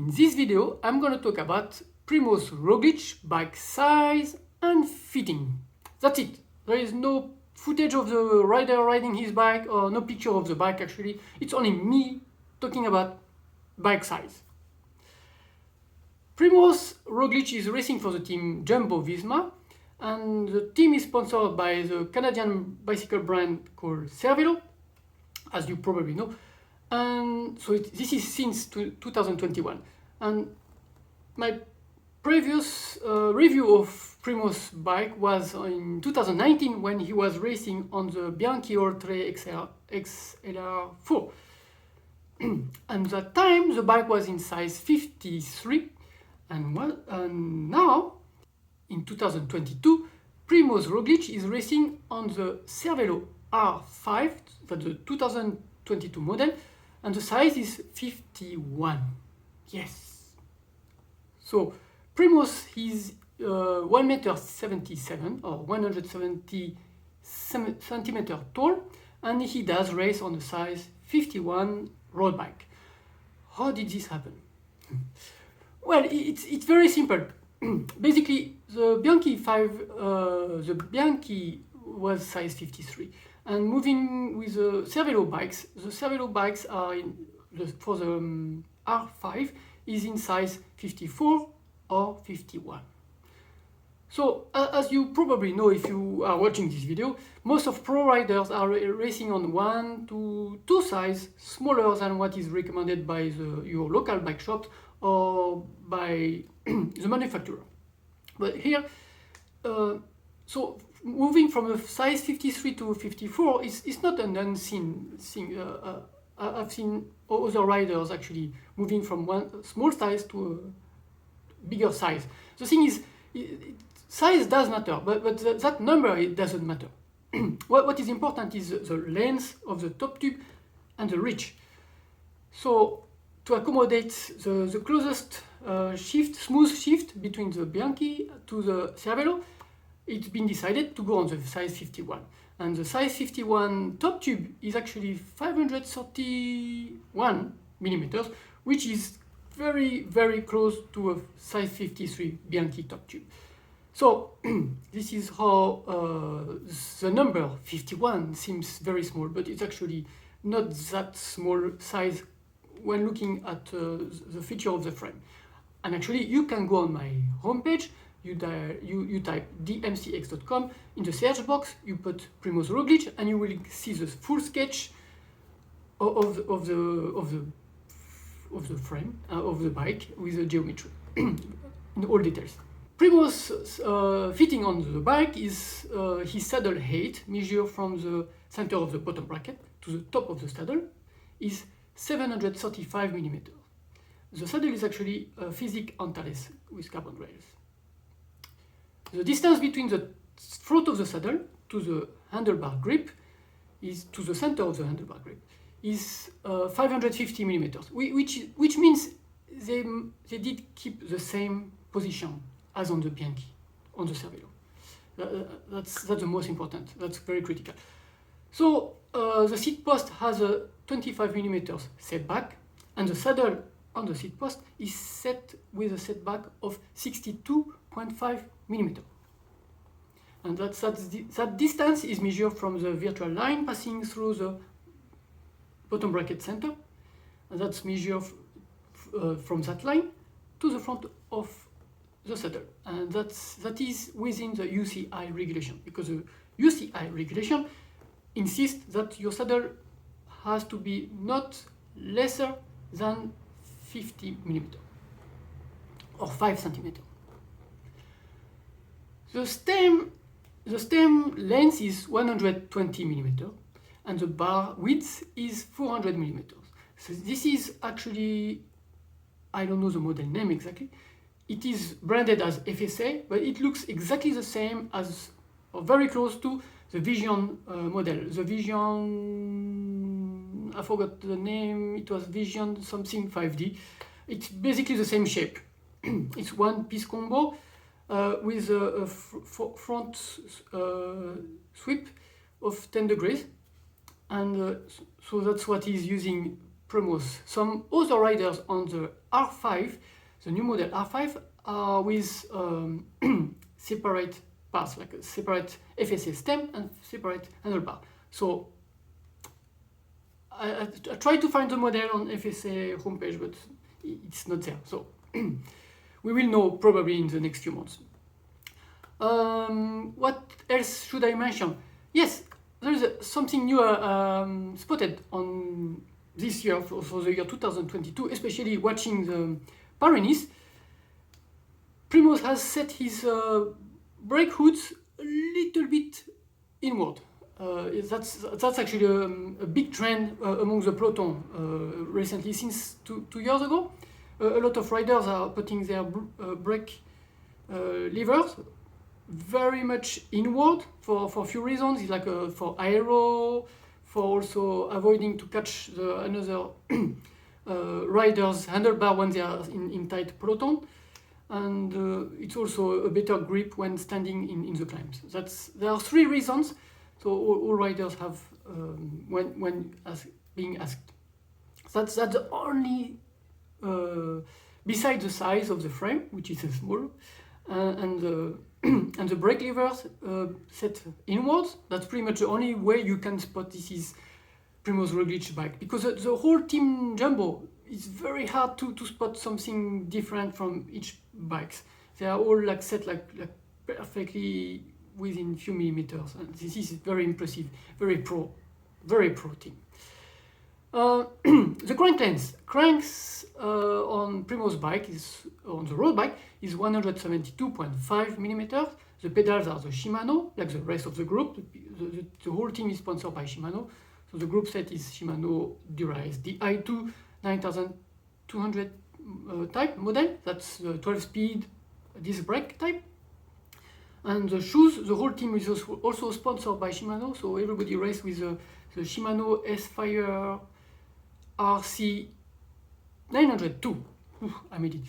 In this video, I'm going to talk about Primoz Roglic bike size and fitting. That's it. There is no footage of the rider riding his bike or no picture of the bike actually. It's only me talking about bike size. Primoz Roglic is racing for the team Jumbo-visma, and the team is sponsored by the Canadian bicycle brand called Cervelo, as you probably know. And so this is since 2021. And my previous review of Primoz's bike was in 2019 when he was racing on the Bianchi Oltre XLR4. And at that time the bike was in size 53, and now in 2022 Primoz Roglic is racing on the Cervelo R5, that's the 2022 model, and the size is 51. Yes. So Primoz is 1.77 m or 170 centimeters tall, and he does race on the size 51 road bike. How did this happen? Well, it's very simple. Basically, the Bianchi was size 53, and moving with the Cervelo bikes are for the R5 is in size 54 or 51. So, as you probably know if you are watching this video, most of pro riders are racing on 1 to 2 size smaller than what is recommended by your local bike shop or by the manufacturer. But here, so moving from a size 53 to 54 is not an unseen thing. I've seen other riders actually moving from one small size to a bigger size. The thing is, size does matter, but that number, it doesn't matter. What is important is the length of the top tube and the reach. So to accommodate the closest smooth shift between the Bianchi to the Cervelo, it's been decided to go on the size 51. And the size 51 top tube is actually 531 millimeters, which is very, very close to a size 53 Bianchi top tube. So this is how the number 51 seems very small, but it's actually not that small size when looking at the feature of the frame. And actually, you can go on my homepage. You type DMCX.com, in the search box you put Primoz Roglic, and you will see the full sketch of the frame of the bike with the geometry in all details. Primoz's fitting on the bike is his saddle height, measured from the center of the bottom bracket to the top of the saddle, is 735 millimeters. The saddle is actually a physique antaless with carbon rails. The distance between the front of the saddle to the handlebar grip to the center of the handlebar grip is 550 millimeters, which means they did keep the same position as on the Bianchi, on the Cervelo. That's the most important. That's very critical. So the seat post has a 25 millimeters setback, and the saddle on the seat post is set with a setback of 62.5 millimeters. And that distance is measured from the virtual line passing through the bottom bracket center, and that's measured from that line to the front of the saddle, and that is within the UCI regulation, because the UCI regulation insists that your saddle has to be not lesser than 50 millimeters or 5 centimeters. The stem length is 120 millimeters, and the bar width is 400 millimeters. So this is actually, I don't know the model name exactly. It is branded as FSA, but it looks exactly the same as, or very close to, the Vision model. The Vision, I forgot the name, it was Vision something 5D. It's basically the same shape. It's one piece combo with a front sweep of 10 degrees. And so that's what is using Primoz. Some other riders on the R5, the new model R5, with separate parts, like a separate FSA stem and separate handlebar. So I tried to find the model on FSA homepage, but it's not there. So we will know probably in the next few months. What else should I mention? Yes, there is something new spotted on this year for the year 2022, especially watching the Pyrenees. Primoz has set his brake hoods a little bit inward. That's actually a big trend among the peloton recently. Since two years ago, a lot of riders are putting their brake levers very much inward for a few reasons. It's like for aero, for also avoiding to catch another rider's handlebar when they are in tight peloton, and it's also a better grip when standing in the climbs. There are three reasons. So all riders have when being asked. That's the only besides the size of the frame, which is small, and the brake levers set inwards. That's pretty much the only way you can spot this is Primoz Roglic bike, because the whole team Jumbo, it's very hard to spot something different from each bikes. They are all like set like perfectly within few millimeters, and this is very impressive, very pro team. The crank length. Cranks on Primoz bike on the road bike is 172.5 millimeters. The pedals are the Shimano, like the rest of the group. The whole team is sponsored by Shimano. So the group set is Shimano Dura-Ace, the i2 9200 type model. That's the 12-speed disc brake type. And the shoes, the whole team is also sponsored by Shimano, so everybody races with the Shimano S-Fire RC 902. I made it.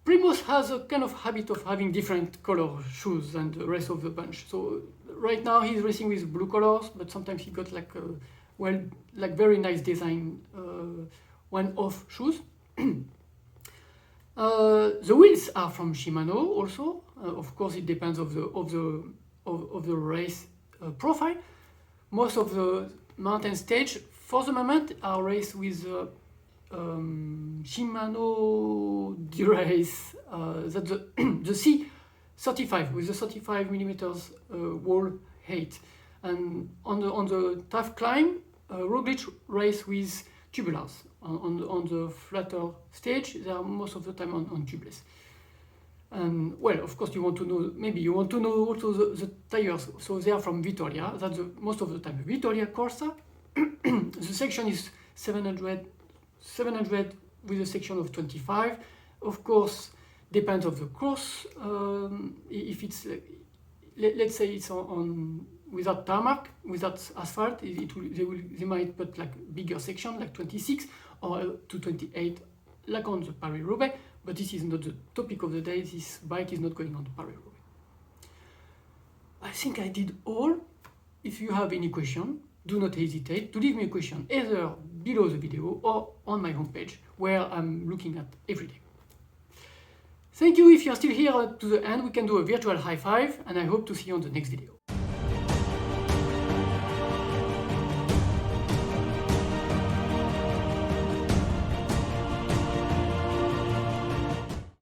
Primoz has a kind of habit of having different color shoes than the rest of the bunch. So right now he's racing with blue colors, but sometimes he got like very nice design one-off shoes. The wheels are from Shimano also. Of course, it depends of the race profile. Most of the mountain stage for the moment are raced with Shimano Dura-Ace, that's the C35 with the 35 millimeters wall height. And on the tough climb, Roglic race with tubulars. On the flatter stage, they are most of the time on tubeless. And well, of course, you want to know also the tires. So they are from Vitoria. That's most of the time Vitoria Corsa. The section is 700 with a section of 25. Of course, depends of the course. If it's let's say it's on without tarmac, without asphalt, they might put like bigger section, like 26 or to 28, like on the Paris-Roubaix. But this is not the topic of the day. This bike is not going on the Paris-Roubaix. I think I did all. If you have any question, do not hesitate to leave me a question either below the video or on my homepage, where I'm looking at every day. Thank you. If you are still here to the end, we can do a virtual high five, and I hope to see you on the next video.